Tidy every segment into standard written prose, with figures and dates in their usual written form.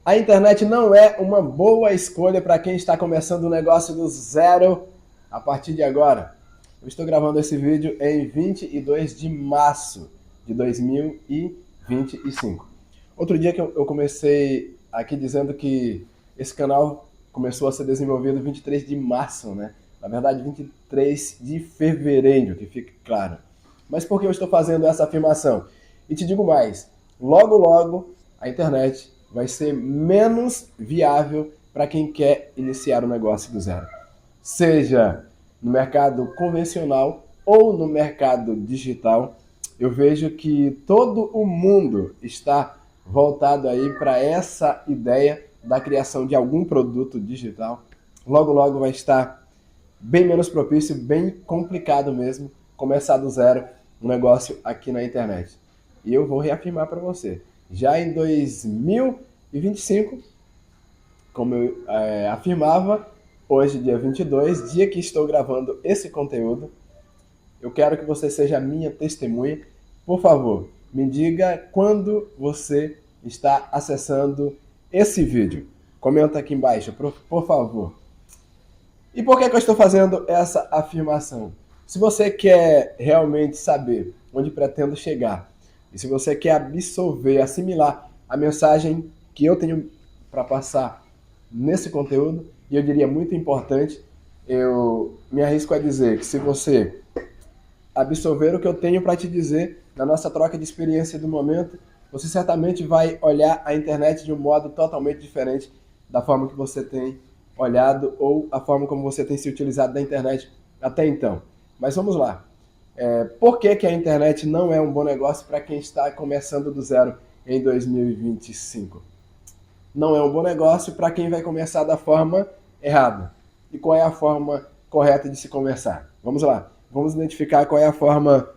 A internet não é uma boa escolha para quem está começando um negócio do zero a partir de agora. Eu estou gravando esse vídeo em 22 de março de 2025. Outro dia que eu comecei aqui dizendo que esse canal começou a ser desenvolvido 23 de março, né? Na verdade, 23 de fevereiro, que fique claro. Mas por que eu estou fazendo essa afirmação? E te digo mais, logo logo a internet vai ser menos viável para quem quer iniciar um negócio do zero. Seja no mercado convencional ou no mercado digital, eu vejo que todo o mundo está voltado aí para essa ideia da criação de algum produto digital. Logo, logo vai estar bem menos propício, bem complicado mesmo, começar do zero um negócio aqui na internet. E eu vou reafirmar para você, já em 2025, como eu afirmava, hoje dia 22, dia que estou gravando esse conteúdo, eu quero que você seja a minha testemunha. Por favor, me diga quando você está acessando esse vídeo. Comenta aqui embaixo, por favor. E por que eu estou fazendo essa afirmação? Se você quer realmente saber onde pretendo chegar, e se você quer absorver, assimilar a mensagem que eu tenho para passar nesse conteúdo, e eu diria muito importante, eu me arrisco a dizer que se você absorver o que eu tenho para te dizer na nossa troca de experiência do momento, você certamente vai olhar a internet de um modo totalmente diferente da forma que você tem olhado ou a forma como você tem se utilizado da internet até então. Mas vamos lá. Por que a internet não é um bom negócio para quem está começando do zero em 2025? Não é um bom negócio para quem vai começar da forma errada. E qual é a forma correta de se começar? Vamos lá. Vamos identificar qual é a forma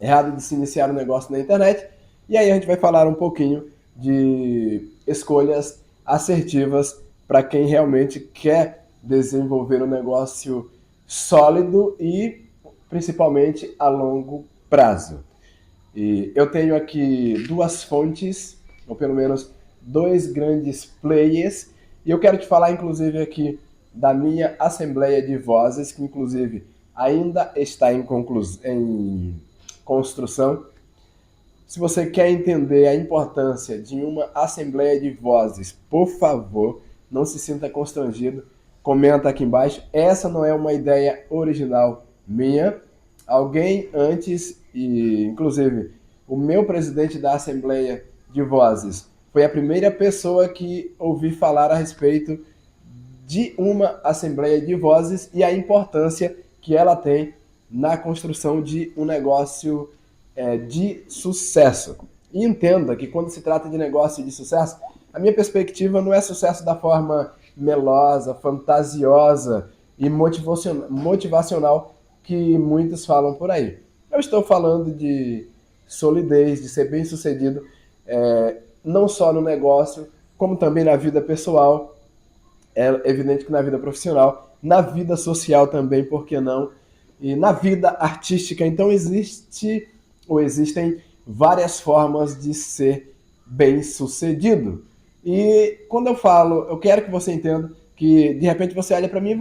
errada de se iniciar um negócio na internet. E aí a gente vai falar um pouquinho de escolhas assertivas para quem realmente quer desenvolver um negócio sólido e principalmente a longo prazo. E eu tenho aqui duas fontes, ou pelo menos dois grandes players, e eu quero te falar inclusive aqui da minha assembleia de vozes, que inclusive ainda está em construção. Se você quer entender a importância de uma assembleia de vozes, por favor, não se sinta constrangido, comenta aqui embaixo. Essa não é uma ideia original minha. Alguém antes, e inclusive o meu presidente da Assembleia de Vozes, foi a primeira pessoa que ouvi falar a respeito de uma Assembleia de Vozes e a importância que ela tem na construção de um negócio de sucesso. E entenda que quando se trata de negócio de sucesso, a minha perspectiva não é sucesso da forma melosa, fantasiosa e motivacional que muitos falam por aí. Eu estou falando de solidez, de ser bem sucedido, não só no negócio, como também na vida pessoal. É evidente que na vida profissional, na vida social também, por que não? E na vida artística. Então existem várias formas de ser bem sucedido. E quando eu falo, eu quero que você entenda que de repente você olha para mim e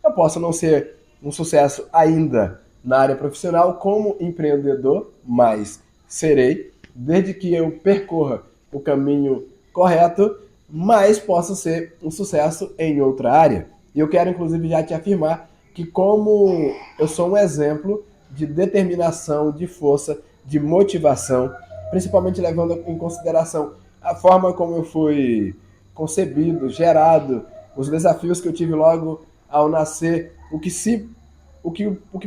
eu posso não ser um sucesso ainda na área profissional como empreendedor, mas serei, desde que eu percorra o caminho correto, mas posso ser um sucesso em outra área. E eu quero inclusive já te afirmar que como eu sou um exemplo de determinação, de força, de motivação, principalmente levando em consideração a forma como eu fui concebido, gerado, os desafios que eu tive logo ao nascer, o que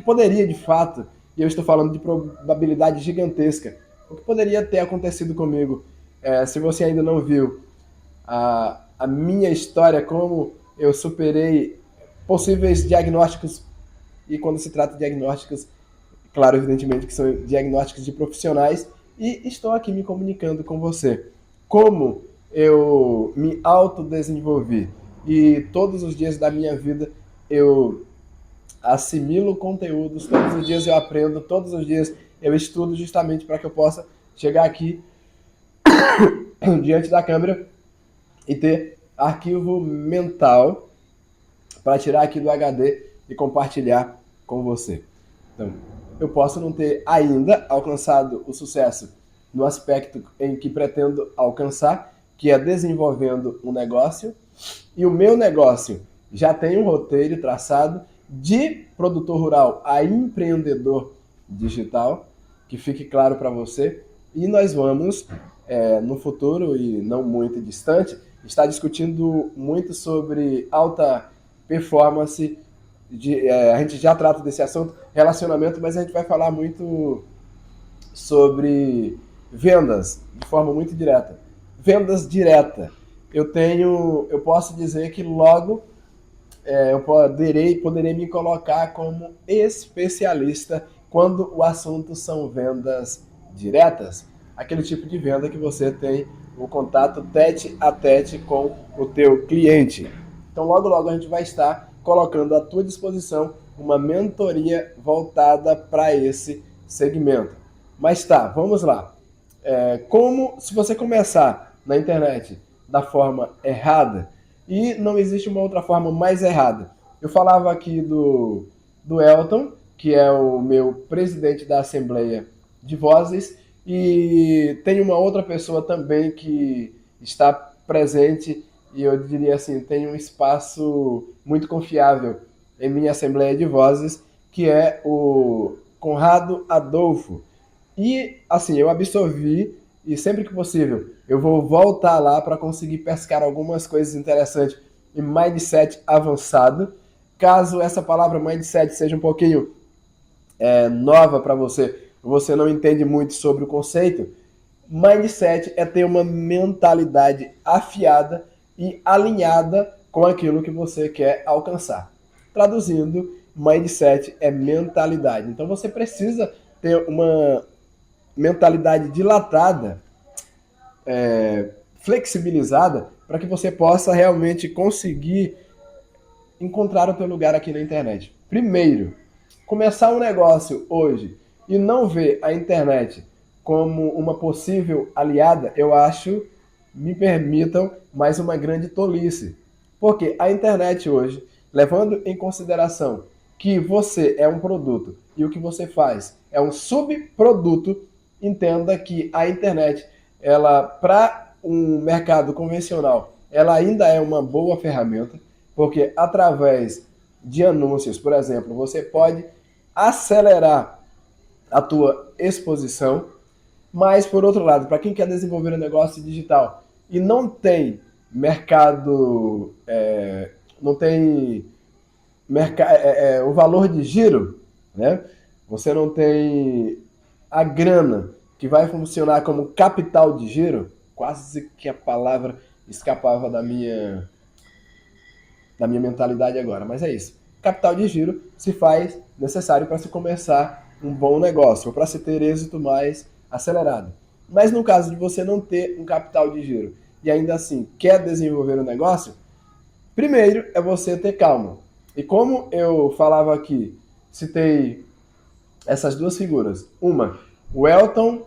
poderia de fato, e eu estou falando de probabilidade gigantesca, o que poderia ter acontecido comigo, se você ainda não viu a minha história, como eu superei possíveis diagnósticos, e quando se trata de diagnósticos, claro, evidentemente que são diagnósticos de profissionais, e estou aqui me comunicando com você. Como eu me autodesenvolvi e todos os dias da minha vida eu assimilo conteúdos, todos os dias eu aprendo, todos os dias eu estudo justamente para que eu possa chegar aqui diante da câmera e ter arquivo mental para tirar aqui do HD e compartilhar com você. Então, eu posso não ter ainda alcançado o sucesso no aspecto em que pretendo alcançar, que é desenvolvendo um negócio, e o meu negócio já tem um roteiro traçado de produtor rural a empreendedor digital, que fique claro para você, e nós vamos, no futuro e não muito distante, estar discutindo muito sobre alta performance, a gente já trata desse assunto, relacionamento, mas a gente vai falar muito sobre vendas de forma muito direta. Vendas direta. Eu posso dizer que logo eu poderei me colocar como especialista quando o assunto são vendas diretas. Aquele tipo de venda que você tem o contato tete a tete com o teu cliente. Então logo logo a gente vai estar colocando à tua disposição uma mentoria voltada para esse segmento. Mas tá, vamos lá. Se você começar na internet da forma errada, e não existe uma outra forma mais errada. Eu falava aqui do Elton, que é o meu presidente da Assembleia de Vozes, e tem uma outra pessoa também que está presente, e eu diria assim, tem um espaço muito confiável em minha Assembleia de Vozes, que é o Conrado Adolfo. E, assim, eu absorvi e sempre que possível eu vou voltar lá para conseguir pescar algumas coisas interessantes em mindset avançado. Caso essa palavra mindset seja um pouquinho nova para você, você não entende muito sobre o conceito, mindset é ter uma mentalidade afiada e alinhada com aquilo que você quer alcançar. Traduzindo, mindset é mentalidade. Então você precisa ter uma mentalidade dilatada, flexibilizada, para que você possa realmente conseguir encontrar o teu lugar aqui na internet. Primeiro, começar um negócio hoje e não ver a internet como uma possível aliada, eu acho, me permitam, mais uma grande tolice. Porque a internet hoje, levando em consideração que você é um produto e o que você faz é um subproduto, entenda que a internet, ela, para um mercado convencional, ela ainda é uma boa ferramenta, porque através de anúncios, por exemplo, você pode acelerar a tua exposição, mas por outro lado, para quem quer desenvolver um negócio digital e não tem mercado, não tem o valor de giro, né? Você não tem a grana que vai funcionar como capital de giro, quase que a palavra escapava da minha mentalidade agora, mas é isso. Capital de giro se faz necessário para se começar um bom negócio, ou para se ter êxito mais acelerado. Mas no caso de você não ter um capital de giro e ainda assim quer desenvolver um negócio, primeiro é você ter calma. E como eu falava aqui, citei essas duas figuras. Uma, o Elton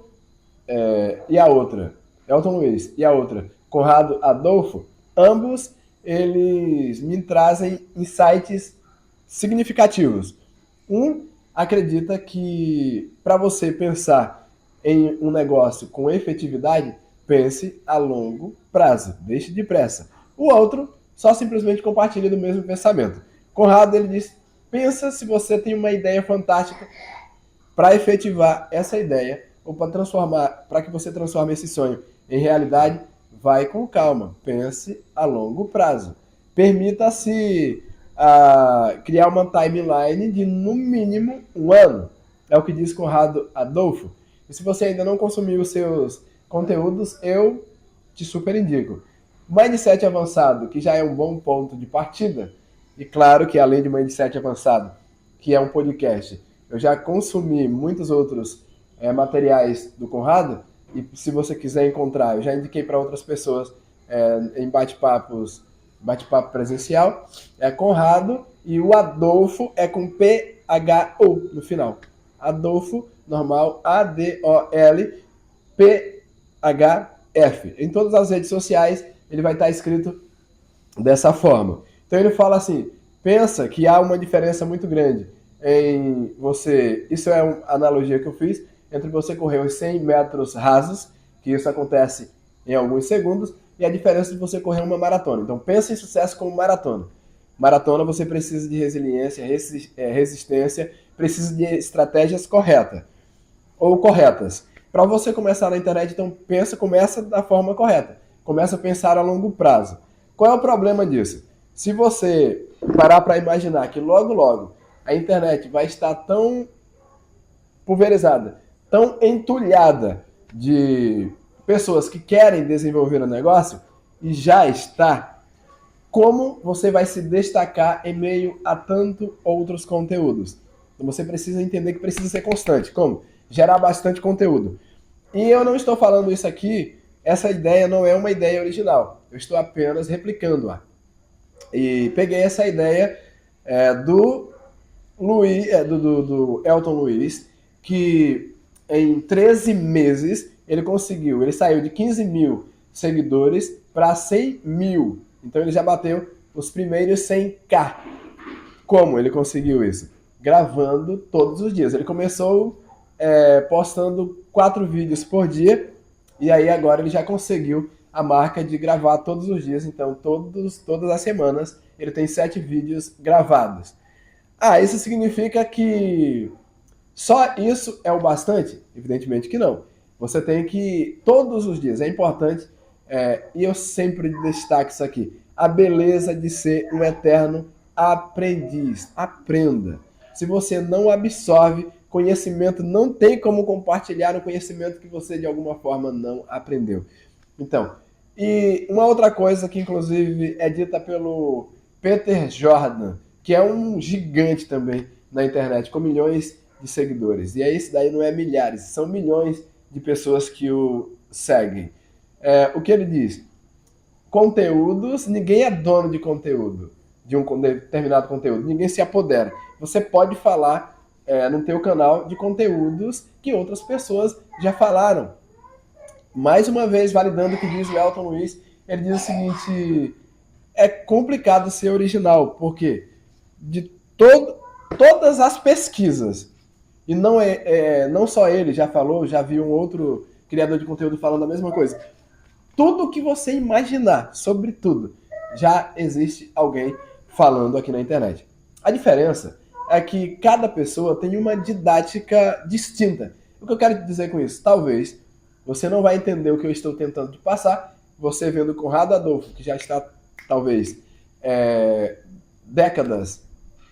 e a outra, Elton Luiz e a outra, Conrado Adolfo, ambos eles me trazem insights significativos. Um acredita que para você pensar em um negócio com efetividade, pense a longo prazo, deixe depressa. O outro só simplesmente compartilha do mesmo pensamento. Conrado ele diz: pensa se você tem uma ideia fantástica para efetivar essa ideia ou para que você transforme esse sonho em realidade, vai com calma, pense a longo prazo. Permita-se criar uma timeline de no mínimo um ano. É o que diz Conrado Adolfo. E se você ainda não consumiu os seus conteúdos, eu te super indico. Mindset avançado, que já é um bom ponto de partida. E claro que além de Mindset avançado, que é um podcast, eu já consumi muitos outros materiais do Conrado, e se você quiser encontrar, eu já indiquei para outras pessoas em bate-papo presencial, é Conrado, e o Adolfo é com PHO no final. Adolfo, normal, ADOLPHF. Em todas as redes sociais ele vai estar escrito dessa forma. Então ele fala assim, pensa que há uma diferença muito grande em você, isso é uma analogia que eu fiz, entre você correr os 100 metros rasos, que isso acontece em alguns segundos, e a diferença de você correr uma maratona. Então pensa em sucesso como maratona. Maratona você precisa de resiliência, resistência, precisa de estratégias corretas ou corretas. Para você começar na internet, então começa da forma correta. Começa a pensar a longo prazo. Qual é o problema disso? Se você parar para imaginar que logo a internet vai estar tão pulverizada, tão entulhada de pessoas que querem desenvolver um negócio, e já está, como você vai se destacar em meio a tanto outros conteúdos? Então você precisa entender que precisa ser constante. Como? Gerar bastante conteúdo. E eu não estou falando isso aqui, essa ideia não é uma ideia original. Eu estou apenas replicando-a. E peguei essa ideia do Elton Luiz, que em 13 meses ele saiu de 15 mil seguidores para 100 mil. Então ele já bateu os primeiros 100k. Como ele conseguiu isso? Gravando todos os dias. Ele começou postando 4 vídeos por dia, e aí agora ele já conseguiu a marca de gravar todos os dias. Então todas as semanas ele tem 7 vídeos gravados. Isso significa que só isso é o bastante? Evidentemente que não. Você tem que, todos os dias, é importante, e eu sempre destaco isso aqui, a beleza de ser um eterno aprendiz. Aprenda. Se você não absorve conhecimento, não tem como compartilhar o conhecimento que você de alguma forma não aprendeu. Então, e uma outra coisa que inclusive é dita pelo Peter Jordan, que é um gigante também na internet, com milhões de seguidores. E aí isso daí não é milhares, são milhões de pessoas que o seguem. O que ele diz? Conteúdos, ninguém é dono de conteúdo, de um determinado conteúdo, ninguém se apodera. Você pode falar no teu canal de conteúdos que outras pessoas já falaram. Mais uma vez, validando o que diz o Elton Luiz, ele diz o seguinte: é complicado ser original, porque de todas as pesquisas, e não só ele já falou, já vi um outro criador de conteúdo falando a mesma coisa, tudo que você imaginar sobre tudo, já existe alguém falando aqui na internet. A diferença é que cada pessoa tem uma didática distinta. O que eu quero dizer com isso? Talvez você não vai entender o que eu estou tentando te passar, você vendo Conrado Adolfo, que já está, talvez, décadas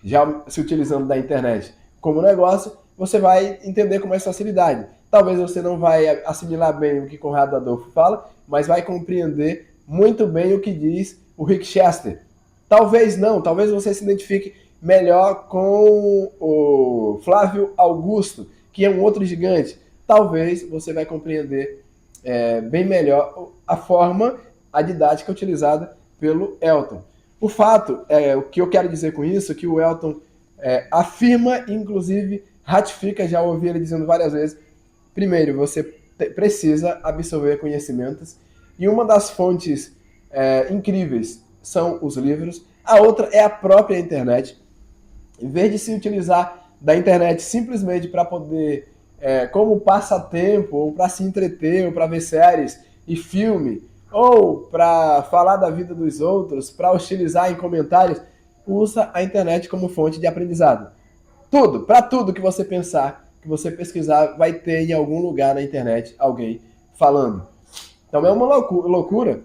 já se utilizando da internet como negócio, você vai entender com mais facilidade. Talvez você não vai assimilar bem o que Conrado Adolfo fala, mas vai compreender muito bem o que diz o Rick Chester. Talvez não, talvez você se identifique melhor com o Flávio Augusto, que é um outro gigante. Talvez você vai compreender bem melhor a didática utilizada pelo Elton. O fato, o que eu quero dizer com isso, é que o Elton afirma, inclusive ratifica, já ouvi ele dizendo várias vezes, primeiro, você precisa absorver conhecimentos, e uma das fontes incríveis são os livros, a outra é a própria internet. Em vez de se utilizar da internet simplesmente para poder, como passatempo, ou para se entreter, ou para ver séries e filme, ou para falar da vida dos outros, para hostilizar em comentários, usa a internet como fonte de aprendizado. Para tudo que você pensar, que você pesquisar, vai ter em algum lugar na internet alguém falando. Então é uma loucura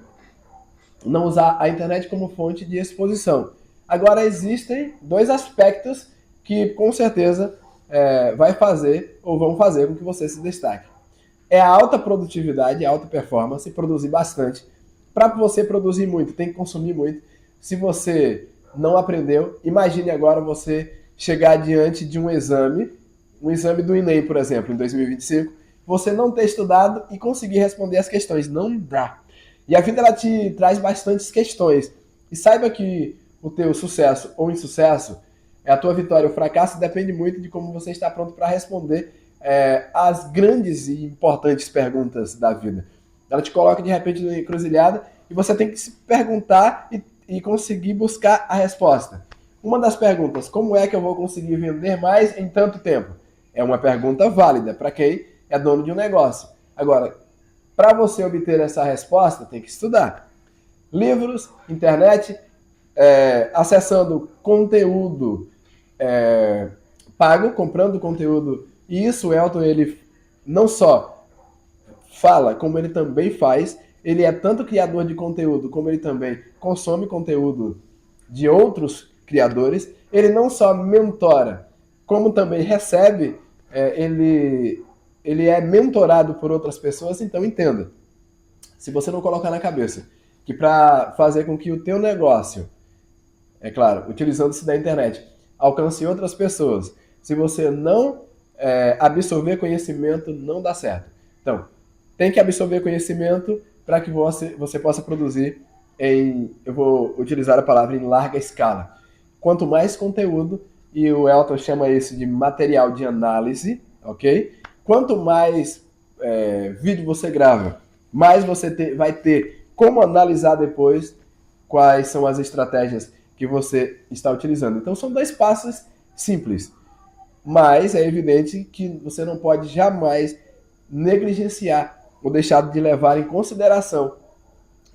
não usar a internet como fonte de exposição. Agora existem 2 aspectos que com certeza vão fazer com que você se destaque. É a alta produtividade, a alta performance, produzir bastante. Para você produzir muito, tem que consumir muito. Se você não aprendeu, imagine agora você chegar diante de um exame do Enem, por exemplo, em 2025, você não ter estudado e conseguir responder as questões. Não dá. E a vida ela te traz bastantes questões. E saiba que o teu sucesso ou insucesso, a tua vitória ou fracasso, depende muito de como você está pronto para responder as grandes e importantes perguntas da vida. Ela te coloca de repente numa encruzilhada E você tem que se perguntar e conseguir buscar a resposta. Uma das perguntas, como é que eu vou conseguir vender mais em tanto tempo? É uma pergunta válida para quem é dono de um negócio. Agora, para você obter essa resposta, tem que estudar. Livros, internet, acessando conteúdo pago, comprando conteúdo. E isso o Elton, ele não só fala, como ele também faz. Ele é tanto criador de conteúdo, como ele também consome conteúdo de outros criadores. Ele não só mentora, como também recebe, ele é mentorado por outras pessoas. Então entenda, se você não colocar na cabeça que para fazer com que o teu negócio, é claro, utilizando-se da internet, alcance outras pessoas, se você não absorver conhecimento, não dá certo. Então, tem que absorver conhecimento para que você possa produzir eu vou utilizar a palavra em larga escala. Quanto mais conteúdo, e o Elton chama isso de material de análise, ok? Quanto mais vídeo você grava, mais você vai ter como analisar depois quais são as estratégias que você está utilizando. Então são 2 passos simples, mas é evidente que você não pode jamais negligenciar ou deixar de levar em consideração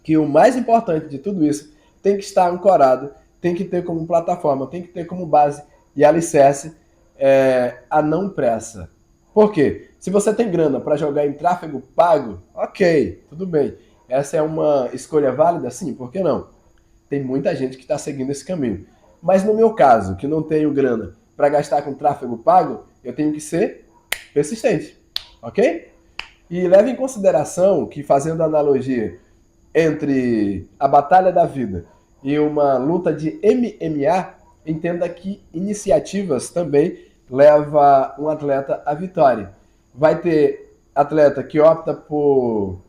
que o mais importante de tudo isso tem que estar ancorado, tem que ter como plataforma, tem que ter como base e alicerce a não pressa. Por quê? Se você tem grana para jogar em tráfego pago, ok, tudo bem. Essa é uma escolha válida? Sim, por que não? Tem muita gente que está seguindo esse caminho. Mas no meu caso, que não tenho grana para gastar com tráfego pago, eu tenho que ser persistente, ok? E leve em consideração que, fazendo analogia entre a batalha da vida e uma luta de MMA, entenda que iniciativas também levam um atleta à vitória. Vai ter atleta que opta por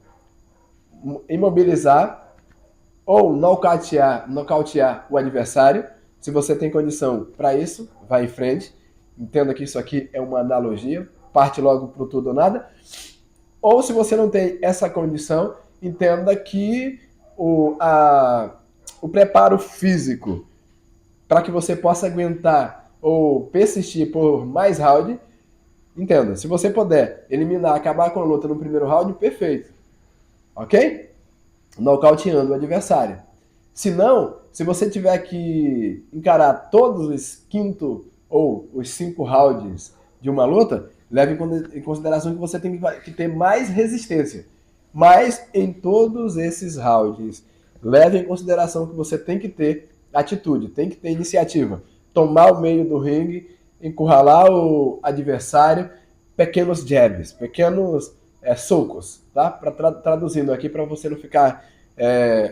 imobilizar ou nocautear o adversário. Se você tem condição para isso, vai em frente. Entenda que isso aqui é uma analogia, parte logo pro tudo ou nada. Ou se você não tem essa condição, entenda que o preparo físico para que você possa aguentar ou persistir por mais round, entenda, se você puder eliminar, acabar com a luta no primeiro round, perfeito. Ok? Nocauteando o adversário. Se não, se você tiver que encarar todos os 5º ou os 5 rounds de uma luta, leve em consideração que você tem que ter mais resistência. Mas em todos esses rounds, leve em consideração que você tem que ter atitude, tem que ter iniciativa. Tomar o meio do ringue, encurralar o adversário, pequenos jabs, pequenos socos, tá? Traduzindo aqui para você não ficar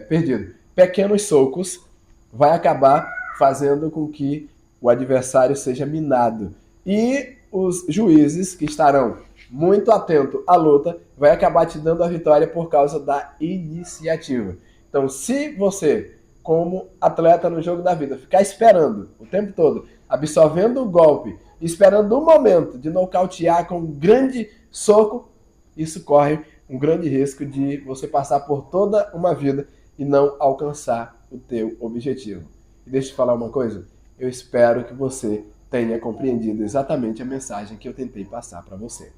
perdido. Pequenos socos vai acabar fazendo com que o adversário seja minado. E os juízes que estarão muito atentos à luta vai acabar te dando a vitória por causa da iniciativa. Então, se você, como atleta no jogo da vida, ficar esperando o tempo todo, absorvendo o golpe, esperando o momento de nocautear com um grande soco, isso corre um grande risco de você passar por toda uma vida e não alcançar o teu objetivo. E deixa eu te falar uma coisa, eu espero que você tenha compreendido exatamente a mensagem que eu tentei passar para você.